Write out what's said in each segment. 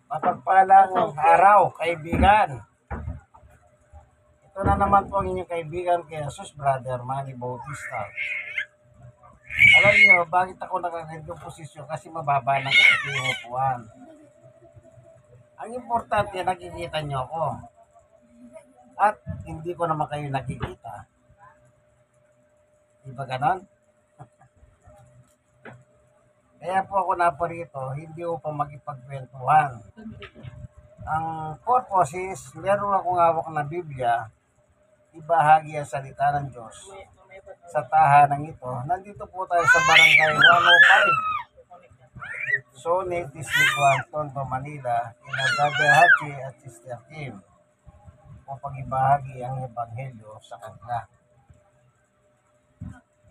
Mapagpalang araw, kaibigan. Ito na naman po ang inyong kaibigan kay Jesus, Brother Manny Bautista. Alam niyo, bakit ako nakaganitong posisyon? Kasi mababa ng aking upuan. Ang importante, nakikita niyo ako. At hindi ko naman kayo nakikita. Di ba ganon? Kaya po ako naparito, hindi upang magipagkwentuhan. Ang purpose is, meron akong hawak na Biblia, ibahagi ang salita ng Diyos sa tahanang ito. Nandito po tayo sa Barangay 105, Sonit, District 1, Tondo, Manila, ina Brother Hachi at Sister Kim upang ibahagi ang Ebanghelyo sa kanila.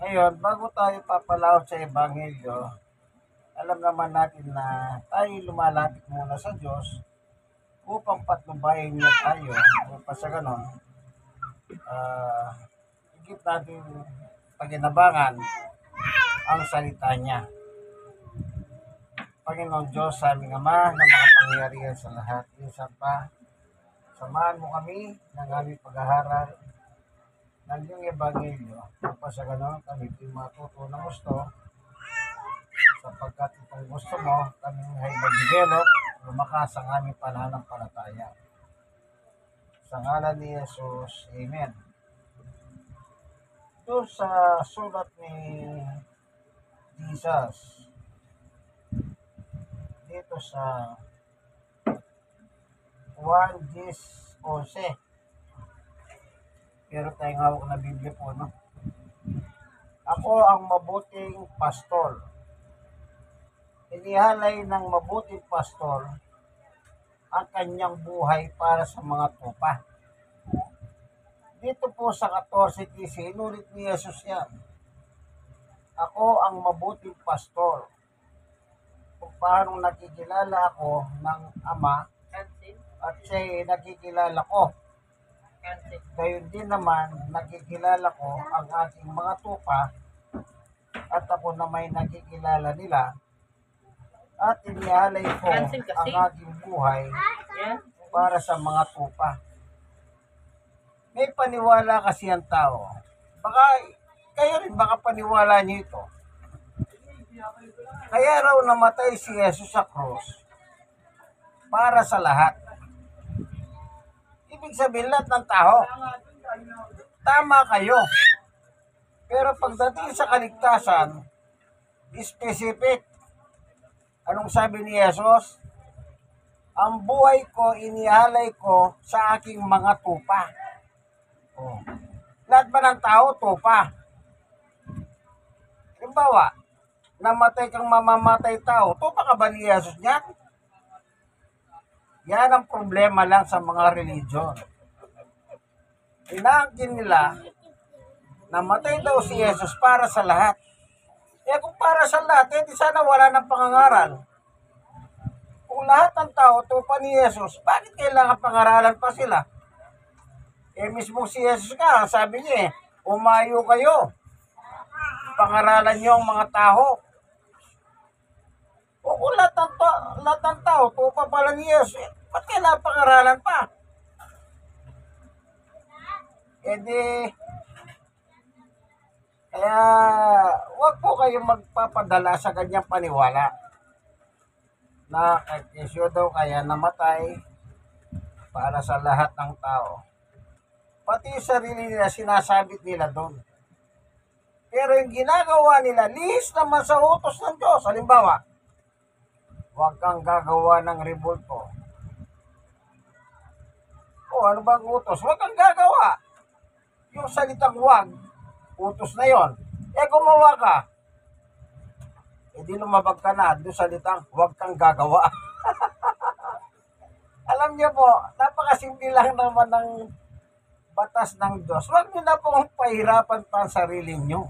Ngayon, bago tayo papalaot sa Ebanghelyo, alam naman natin na tayo lumalapit muna sa Diyos upang patnubayin niya tayo upang sa ganon, higit natin paginabangan ang salita niya. Panginoon Diyos, sa aming Ama na makapangyarihan sa lahat, minsan pa, samahan mo kami ng aming pag-aaral ng iyong Ebanghelyo upang sa ganon kami matuto ng gusto sapagkat itong gusto mo kami ay mag-develop, lumakas ang aming pananampalataya. Sa ngalan ni Jesus, Amen. Doon sa sulat ni Jesus, dito sa 1:11, pero tayong hawak na Biblia po, no? Ako ang mabuting pastor. Inihalay ng mabuting pastor ang kanyang buhay para sa mga tupa. Dito po sa 14:15, inulit ni Jesus yan. Ako ang mabuting pastor. Kung paano nakikilala ako ng Ama at siya'y nakikilala ko. Gayon din naman nakikilala ko ang aking mga tupa at ako na may nakikilala nila at inihalay ko ang aking buhay para sa mga tupa. May paniwala kasi ang tao. Baka kayo rin baka paniwala niyo ito. Kaya raw namatay si Jesus sa krus para sa lahat. Ibig sabihin lahat ng tao. Tama kayo. Pero pagdating sa kaligtasan, specific. Anong sabi ni Jesus? Ang buhay ko inihalay ko sa aking mga tupa. Oh. Lahat ba ng tao tupa? Halimbawa, namatay kang mamamatay tao, tupa ka ba ni Jesus niyan? Yan ang problema lang sa mga religion. Inaangkin nila, namatay daw si Jesus para sa lahat. Kung para sa lahat, di sana wala ng pangangaral. Kung lahat ng tao tupa ni Jesus, bakit kailangan pangaralan pa sila? Mismo si Jesus nga, sabi niya umayo kayo. Pangaralan niyo ang mga tao. O kung lahat ng tao tupa pala ni Jesus, ba't kailangan pangaralan pa? Kaya wag po kayong magpapadala sa kanyang paniwala na Yesu daw kaya namatay para sa lahat ng tao. Pati yung sarili nila sinasabit nila doon. Pero yung ginagawa nila, lihis naman sa utos ng Diyos. Halimbawa, huwag kang gagawa ng rebulto. Ano bang utos? Huwag kang gagawa. Yung salitang huwag, utos na yon. Gumawa ka. Di lumabag ka na doon salitang huwag kang gagawa. Alam niyo po, napakasimple lang naman ng batas ng Diyos. Huwag niyo na pong pahirapan pa ang sarili niyo.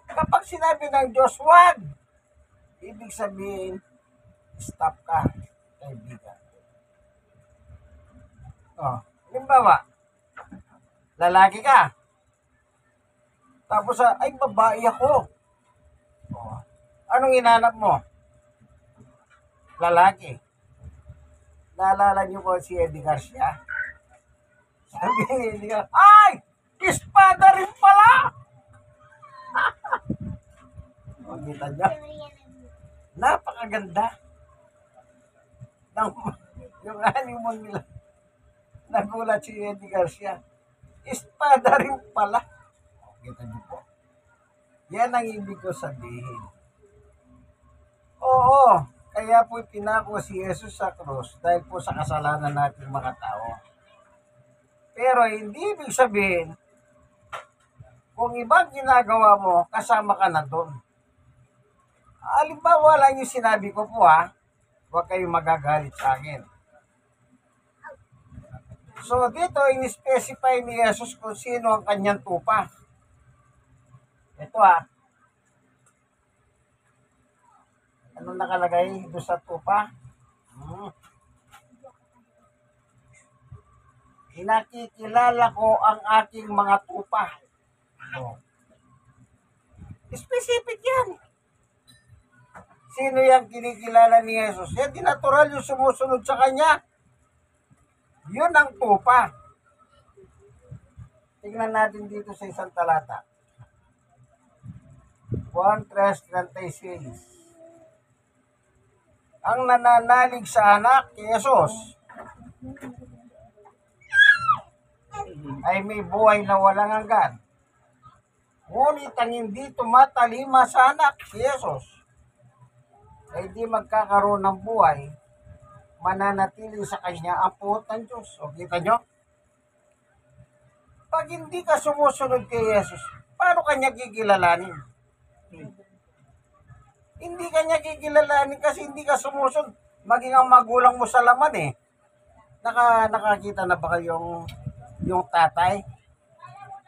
Kapag sinabi ng Diyos, huwag, ibig sabihin, stop ka, kaibigan. Halimbawa, lalaki ka. Tapos, ay, babae ako. Anong hinanap mo? Lalaki. Naalala niyo po si Eddie Garcia? Sabi ni Eddie Garcia, ay! Espada rin pala! O, kita niyo? Napakaganda. Ng, yung animal nila. Nagulat si Eddie Garcia. Espada rin pala. O, kita niyo po. Yan ang ibig ko sabihin. Oo, kaya po pinako si Jesus sa krus dahil po sa kasalanan nating mga tao. Pero hindi ibig sabihin, kung ibang ginagawa mo, kasama ka na doon. Halimbawa lang yung sinabi ko po ha, huwag kayong magagalit sa akin. So dito, in-specify ni Jesus kung sino ang kanyang tupa. Ito ha, ano nakalagay doon sa tupa? Nakikilala ko ang aking mga tupa. Oh. Specific yan. Sino yung kinikilala ni Jesus? Yan, di natural yung sumusunod sa kanya. Yun ang tupa. Tingnan natin dito sa isang talata. 1:36. Ang nananalig sa anak ni Jesus ay may buhay na walang hanggan. Ngunit ang hindi tumatalima sa anak si Jesus ay di magkakaroon ng buhay, mananatili sa kanya ang puot ng Diyos. O kita nyo? Pag hindi ka sumusunod kay Jesus, paano kanya kikilalanin? Hindi kanya kikilalanin kasi hindi ka sumusunod. Maging ang magulang mo sa laman eh. Nakakita na ba kayong yung tatay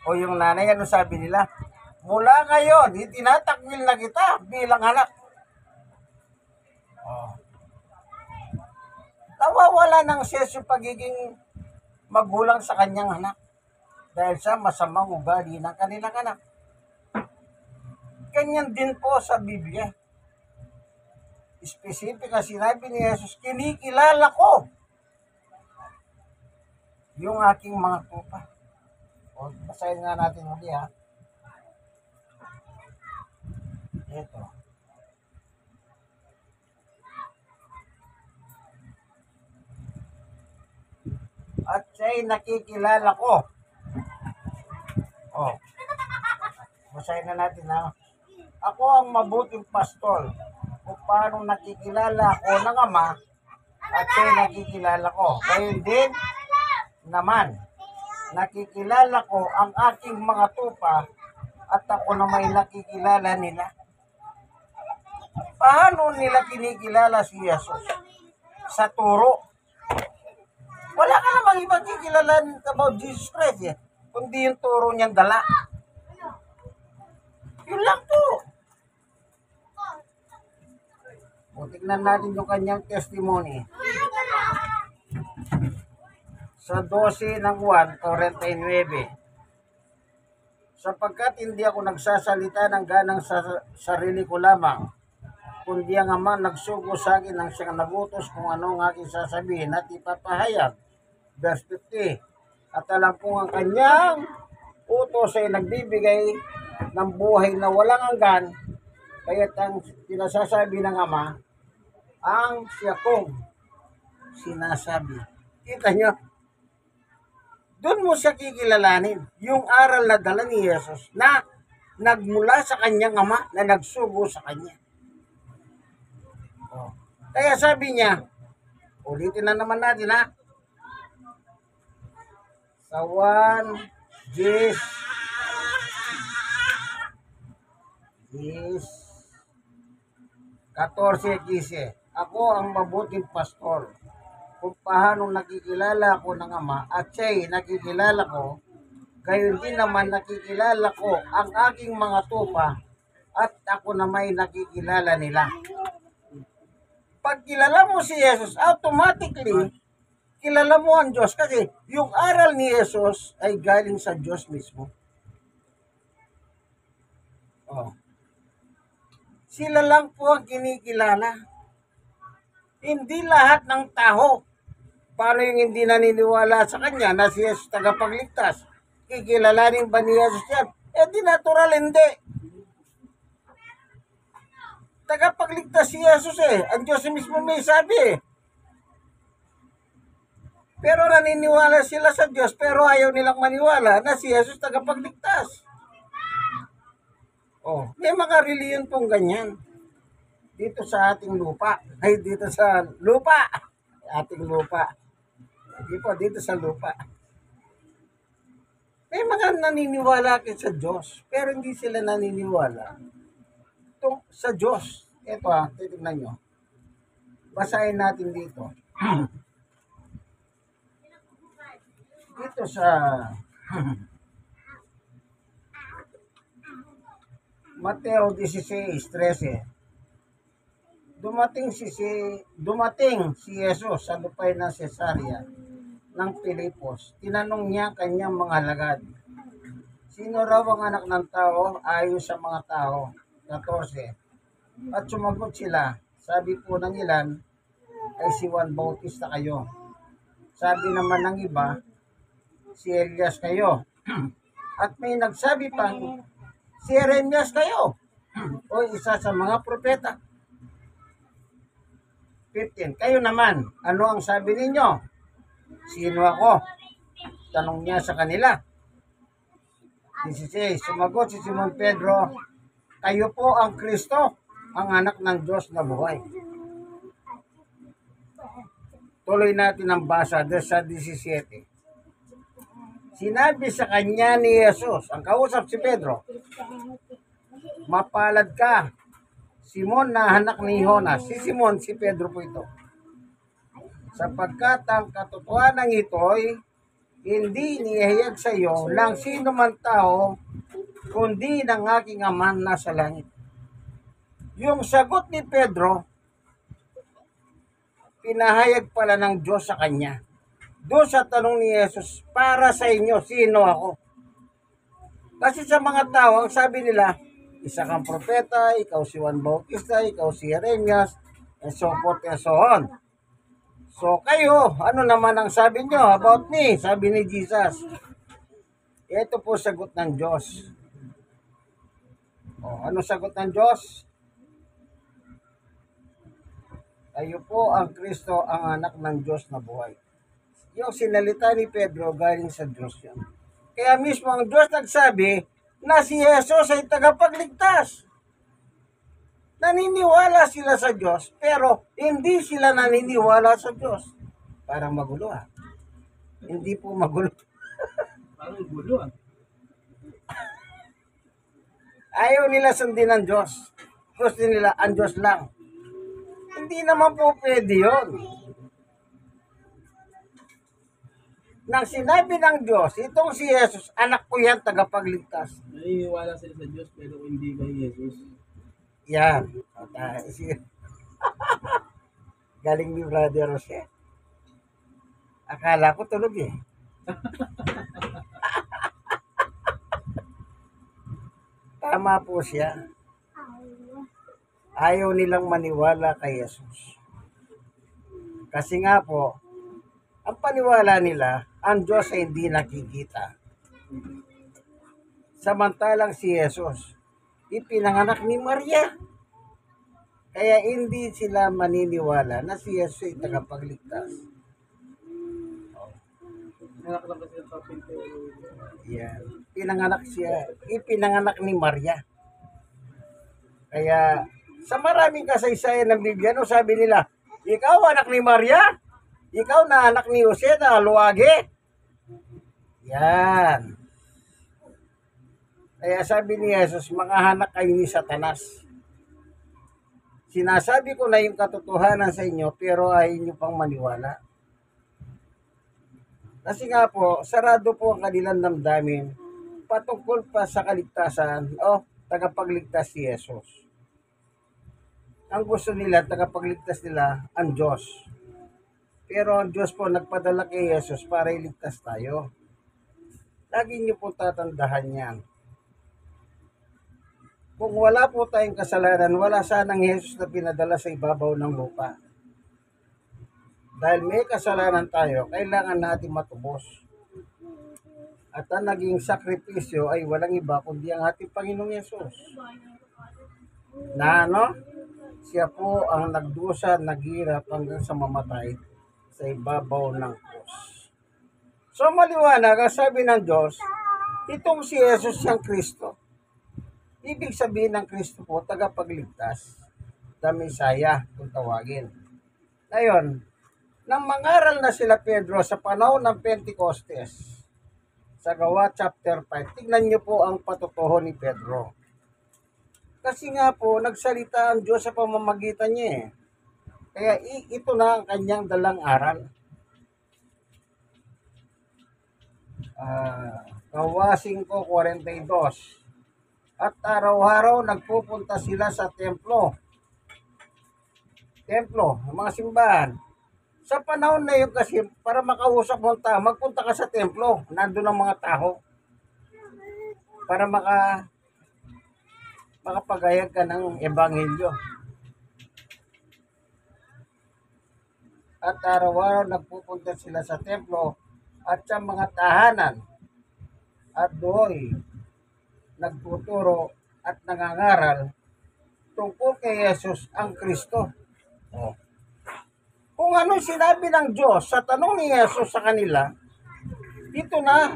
o yung nanay? Ano sabi nila? Mula ngayon, itinatakwil na kita bilang anak. Oh. Nawawala ng sense yung pagiging magulang sa kanyang anak dahil sa masamang ugali ng kanilang anak. Ganyan din po sa Biblia. Specific na sinabi ni Jesus, kinikilala ko yung aking mga tupa. O, basahin nga natin muli ha. Ito. At siya'y nakikilala ko. O, basahin na natin ha. Ako ang mabuting pastol kung paano nakikilala ako ng Ama at siya'y nakikilala ko. Kaya din naman, nakikilala ko ang aking mga tupa at ako na may nakikilala nila. Paano nila kinikilala si Jesus? Sa turo. Wala ka namang ibang kikilalan about Jesus Christ eh, kundi yung turo niyang dala. Yun lang po. O, tignan natin yung kanyang testimony. Sa 12 ng 1:49. Sapagkat hindi ako nagsasalita ng ganang sa sarili ko lamang, kundi ang Ama nagsugo sa akin ng siyang nagutos kung ano ang aking sasabihin at ipapahayag. Verse 50. At alam kong ang kanyang utos ay nagbibigay ng buhay na walang hanggan, kaya't ang sinasasabi ng Ama, ang siya kong sinasabi. Kita nyo? Doon mo siya kikilalanin. Yung aral na dala ni Jesus na nagmula sa kanyang Ama na nagsugo sa kanya. Oh. Kaya sabi niya, ulitin na naman natin ha. Sa 1:14. Ako ang mabuting pastor. Kung paano nakikilala ko ng Ama at siya'y nakikilala ko, gayon din naman nakikilala ko ang aking mga tupa at ako na may nakikilala nila. Pag kilala mo si Jesus, automatically, kilala mo ang Diyos kasi yung aral ni Jesus ay galing sa Diyos mismo. Oh. Sila lang po ang kinikilala. Hindi lahat ng tao Paano yung hindi naniniwala sa kanya na si Jesus tagapagligtas? Kikilalanin ba ni Jesus yan? Eh di natural hindi. Tagapagligtas si Jesus eh. Ang Diyos mismo may sabi eh. Pero naniniwala sila sa Diyos pero ayaw nilang maniwala na si Jesus tagapagligtas. Oh, may mga reliyon pong ganyan. Dito sa ating lupa. Ay, dito sa lupa. Ating lupa. Hindi po, dito sa lupa. May mga naniniwala sa Diyos, pero hindi sila naniniwala sa Diyos. Ito titignan nyo. Basahin natin dito. Dito sa Mateo 16:13. Dumating si Jesus sa lupay ng Cesarea ng Pilipos. Tinanong niya kanyang mga alagad, sino raw ang anak ng tao ayon sa mga tao? 14. At sumagot sila, sabi po ng ilan ay si Juan Bautista kayo. Sabi naman ng iba, si Elias kayo. At may nagsabi pa, si Jeremias kayo. O isa sa mga propeta. 15. Kayo naman, ano ang sabi ninyo? Sino ako? Tanong niya sa kanila. 16. Sumagot si Simon Pedro, kayo po ang Kristo, ang anak ng Diyos na buhay. Tuloy natin ang basa sa 17. Sinabi sa kanya ni Jesus, ang kausap si Pedro, mapalad ka, Simon na anak ni Jonas. Si Simon, si Pedro po ito. Sapagkat ang katotohanan ito'y hindi nihayag sa iyo ng sino man tao, kundi ng aking Ama na sa langit. Yung sagot ni Pedro, pinahayag pala ng Diyos sa kanya. Doon sa tanong ni Jesus, para sa inyo, sino ako? Kasi sa mga tao, ang sabi nila, isa kang propeta, ikaw si Juan Bautista, ikaw si Jeremias, and so forth and so on. So kayo, ano naman ang sabi nyo about me? Sabi ni Jesus. Ito po sagot ng Diyos. Ano sagot ng Diyos? Kayo po ang Kristo, ang anak ng Diyos na buhay. Yung sinalita ni Pedro galing sa Diyos yan. Kaya mismo ang Diyos nagsabi na si Jesus ay tagapagligtas. Naniniwala sila sa Diyos, pero hindi sila naniniwala sa Diyos. Parang magulo Hindi po magulo. Parang gulo Ayaw nila sundin ang Diyos. Gusto nila ang Diyos lang. Hindi naman po pwede yun. Nang sinabi ng Diyos, itong si Jesus, anak ko yan, tagapagligtas. Naniniwala sila sa Diyos pero hindi kay Jesus. Yan. Galing ni Brother Jose. Akala ko tulog eh. Tama po siya. Ayaw nilang maniwala kay Jesus. Kasi nga po, ang paniwala nila, ang Diyos ay hindi nakikita. Samantalang si Jesus, ipinanganak ni Maria. Kaya hindi sila maniniwala na si Jesus ay tagapagligtas. Anak lang kasi ng carpenter. Yan. Ipinanganak ni Maria. Kaya sa maraming kasaysayan ng Biblia, no, sabi nila, ikaw anak ni Maria? Ikaw na anak ni Jose na luwagi? Yan. Kaya sabi ni Jesus, mga anak kayo ni Satanas. Sinasabi ko na yung katotohanan sa inyo, pero ayaw nyo pang maniwala. Kasi nga po, sarado po ang kanilang damdamin patungkol pa sa kaligtasan o tagapagligtas si Jesus. Ang gusto nila, tagapagligtas nila, ang Diyos. Pero ang Diyos po nagpadala kay Jesus para iligtas tayo. Lagi niyo po tatandahan yan. Kung wala po tayong kasalanan, wala sanang Jesus na pinadala sa ibabaw ng lupa. Dahil may kasalanan tayo, kailangan natin matubos. At ang naging sakripisyo ay walang iba kundi ang ating Panginoong Yesus. Na ano? Siya po ang nagdusa, naghirap hanggang sa mamatay sa ibabaw ng krus. So maliwanag, ang sabi ng Diyos, itong si Jesus siyang Kristo. Ibig sabihin ng Kristo po, tagapagligtas, the Messiah, kung tawagin. Ngayon, nang mangaral na sila Pedro sa panahon ng Pentecostes, sa Gawa chapter 5, tignan niyo po ang patutuho ni Pedro. Kasi nga po, nagsalita ang Diyos sa pamamagitan niya eh. Kaya ito na ang kanyang dalang aral. Gawa 5:42. At araw-araw nagpupunta sila sa templo, ng mga simbahan. Sa panahon na yun kasi, para makausap mo ang tao, magpunta ka sa templo, nandun ang mga tao, para makapagayag ka ng ebanghelyo. At araw-araw nagpupunta sila sa templo at sa mga tahanan, at doon nagtuturo at nangangaral tungkol kay Jesus ang Kristo. Oh. Kung ano sinabi ng Diyos sa tanong ni Jesus sa kanila, dito na,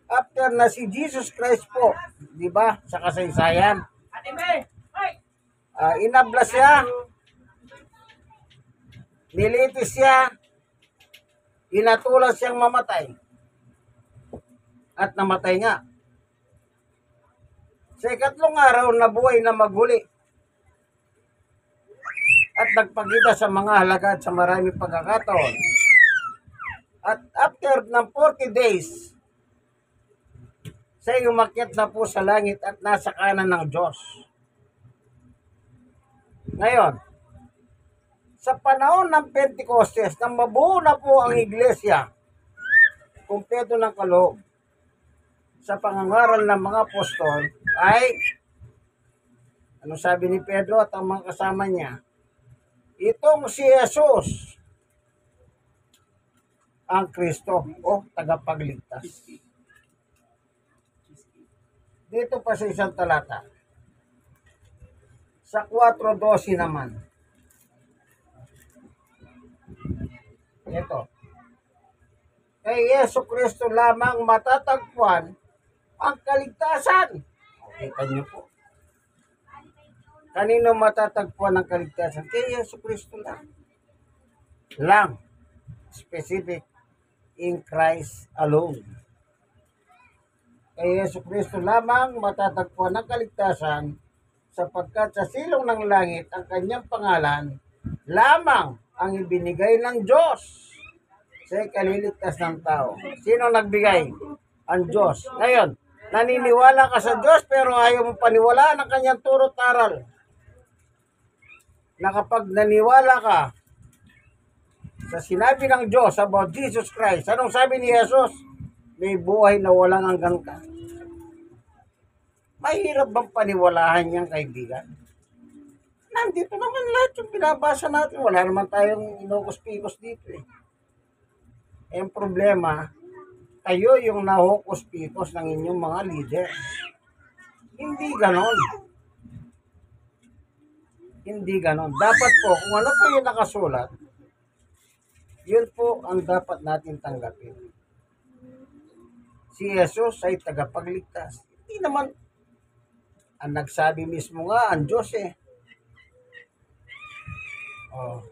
after na si Jesus Christ po, di ba, sa kasaysayan, inabla siya, nilitis siya, inatulan siyang mamatay, at namatay nga. Sa ikatlong araw, nabuhay na maguli at nagpakita sa mga halagad sa maraming pagkakataon. At after ng 40 days, siya umakyat na po sa langit at nasa kanan ng Diyos. Ngayon, sa panahon ng Pentecostes, nang mabuo na po ang iglesia, kumpleto ng kaloob, sa pangangaral ng mga apostol, ay, ano sabi ni Pedro at ang mga kasama niya? Itong si Jesus, ang Kristo o tagapagligtas. Dito pa sa isang talata. Sa 4:12 naman. Ito. Kay Yesu Kristo lamang matatagpuan ang kaligtasan. Kita niyo po. Kanino matatagpuan ang kaligtasan? Kay Yesu Kristo lang. Specific. In Christ alone. Kay Yesu Kristo lamang matatagpuan ang kaligtasan sapagkat sa silong ng langit ang kanyang pangalan lamang ang ibinigay ng Diyos sa ikaliligtas ng tao. Sino nagbigay? Ang Diyos. Ngayon, naniniwala ka sa Diyos pero ayaw mo paniwalaan ang kanyang turo't aral. Na kapag naniwala ka sa sinabi ng Diyos about Jesus Christ, anong sabi ni Jesus? May buhay na walang hanggan ka. Mahirap bang paniwalahan niyang kaibigan? Nandito naman lahat yung binabasa natin. Wala naman tayong inukus-pikos dito eh. Ang problema, kayo yung nahukus-pikos ng inyong mga leader. Hindi ganon. Hindi ganon. Dapat po, kung ano po yung nakasulat, yun po ang dapat natin tanggapin. Si Jesus ay tagapagligtas. Hindi naman, ang nagsabi mismo nga, ang Diyos eh. Oh.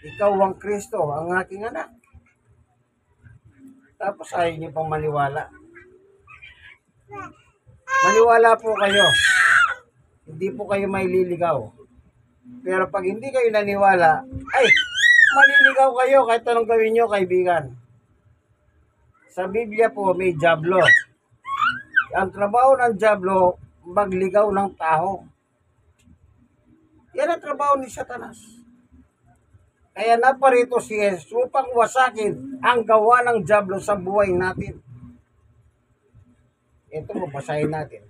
Ikaw ang Kristo, ang aking anak. Tapos ayaw niyo pang maniwala. Maniwala po kayo. Hindi po kayo maililigaw. Pero pag hindi kayo naniwala, ay, maliligaw kayo kahit anong gawin nyo, kaibigan. Sa Biblia po, may dyablo. Ang trabaho ng dyablo, magligaw ng tao. Yan ang trabaho ni Satanas. Kaya naparito si Jesus upang wasakin ang gawa ng dyablo sa buhay natin. Ito, mabasahin natin.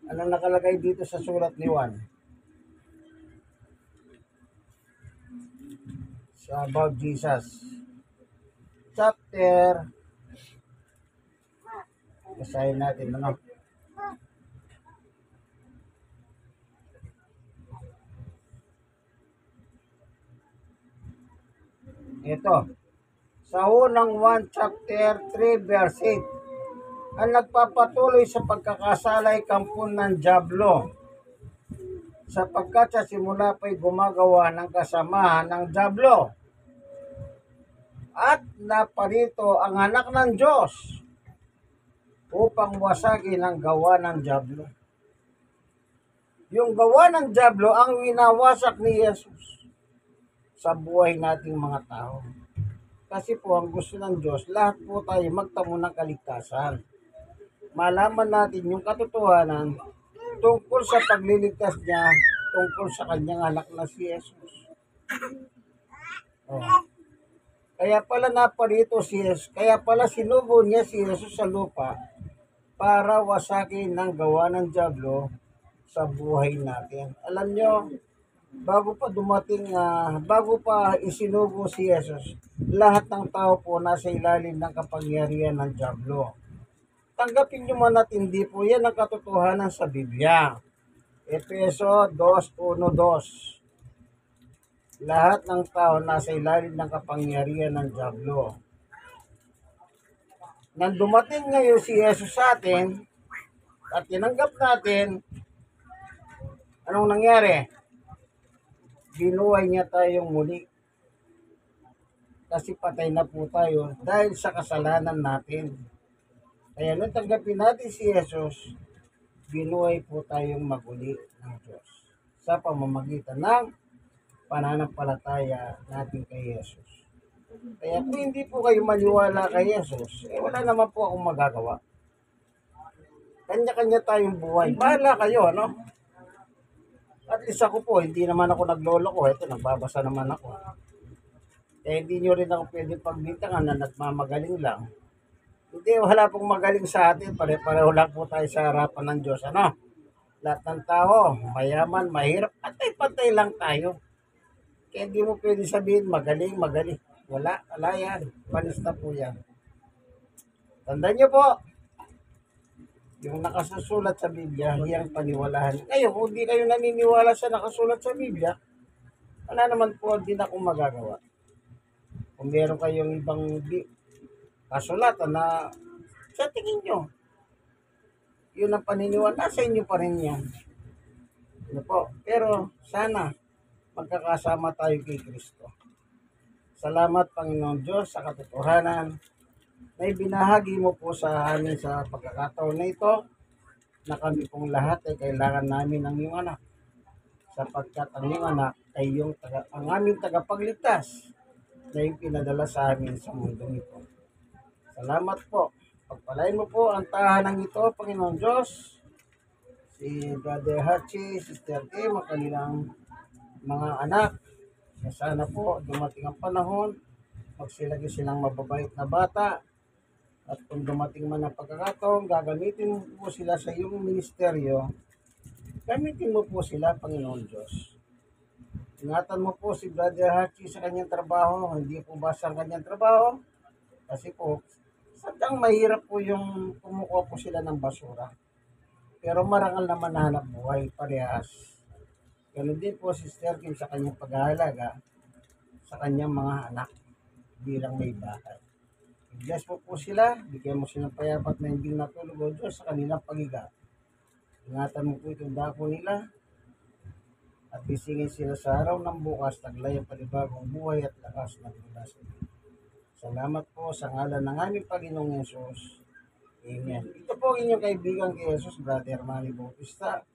Ano nakalagay dito sa sulat ni Juan? about Jesus. Chapter, basahin natin, ano? Ito, sa unang 1 chapter 3 verse 8, ang nagpapatuloy sa pagkakasalay kampon ng Diablo, sapagkat sa simula pa'y gumagawa ng kasamahan ng Diablo, at naparito ang anak ng Diyos upang wasagin ang gawa ng Diablo. Yung gawa ng Diablo ang winawasak ni Jesus sa buhay nating mga tao. Kasi po ang gusto ng Diyos, lahat po tayo magtamo ng kaligtasan. Malaman natin yung katotohanan tungkol sa pagliligtas niya, tungkol sa kanyang anak na si Jesus. Oh. Kaya pala naparito si Jesus, kaya pala sinugo niya si Jesus sa lupa para wasakin ng gawa ng Diablo sa buhay natin. Alam nyo, bago pa isinugo si Jesus, lahat ng tao po nasa ilalim ng kapangyarihan ng Diablo. Tanggapin nyo man at hindi po yan ang katotohanan sa Biblia. Efeso 2:1-2. Lahat ng tao nasa ilalim ng kapangyarihan ng Diablo. Nang dumating ngayon si Jesus sa atin at tinanggap natin, anong nangyari? Binuhay niya tayong muli. Kasi patay na po tayo dahil sa kasalanan natin. Kaya nung tanggapin natin si Jesus, binuhay po tayong maguli ng Diyos sa pamamagitan ng pananampalataya natin kay Jesus. Kaya kung hindi po kayo maniwala kay Jesus, wala naman po akong magagawa. Kanya-kanya tayong buhay. Bahala kayo, ano? At least ako po, hindi naman ako nagloloko. Ito, nagbabasa naman ako. Kaya hindi nyo rin ako pwede pagbintangan na nagmamagaling lang. Hindi, wala pong magaling sa atin. Pare-pareho lang po tayo sa harapan ng Diyos. Ano? Lahat ng tao, mayaman, mahirap, pantay-pantay lang tayo. Kaya hindi mo pwede sabihin, magaling. Wala yan. Panis na po yan. Tandaan nyo po, yung nakasusulat sa Biblia, hiyang paniwalahan. Ngayon, kung di kayo naniniwala sa nakasulat sa Biblia, wala naman po din akong magagawa. Kung meron kayong ibang kasulatan na sa tingin nyo, yun ang paniniwala, nasa inyo pa rin yan. Ano po? Pero sana magkakasama tayo kay Kristo. Salamat Panginoon Diyos sa katotohanan na ibinahagi mo po sa amin sa pagkakataon na ito na kami pong lahat ay kailangan namin ng iyong anak sapagkat ang iyong anak ay ang aming tagapagligtas na yung pinadala sa amin sa mundong ito. Salamat po. Pagpalain mo po ang tahanan ito, Panginoon Diyos, si Brother Hachi, Sister Kim, ang kanilang mga anak. Sana po dumating ang panahon, magsilagi silang mababait na bata, at kung dumating man ang pagkakataon, gagamitin mo po sila sa iyong ministeryo, gamitin mo po sila, Panginoon Diyos. Ingatan mo po si Brother Hachi sa kanyang trabaho, hindi po basta ang kanyang trabaho, kasi po, sadyang mahirap po yung kumukuha po sila ng basura. Pero marangal naman na hanap buhay, parehas. Ganun din po si Sister Kim sa kanyang pag-aalaga sa kanyang mga anak bilang may bahay. I-bless mo po sila, bigyan mo silang payapat na hindi natulog o Diyos sa kanilang pagiga. Ingatan mo po itong dako nila at isingin sila sa araw ng bukas, taglay ang panibagong buhay at lakas ng paglasin. Salamat po sa ngalan ng aming Panginoong Yesus. Amen. Ito po ang inyong kaibigan kay Jesus, Brother Manny Bautista.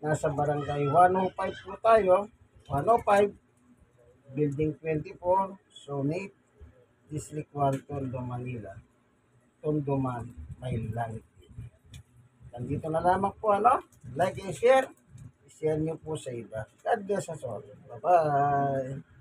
Nasa barangay 105 po tayo, 105, Building 24, Zone 8, District 1, Tondo, Manila. Tondo Man, Maylangit. Nandito na lamang po, ano? Like and share. I-share nyo po sa iba. God bless us all. Bye-bye.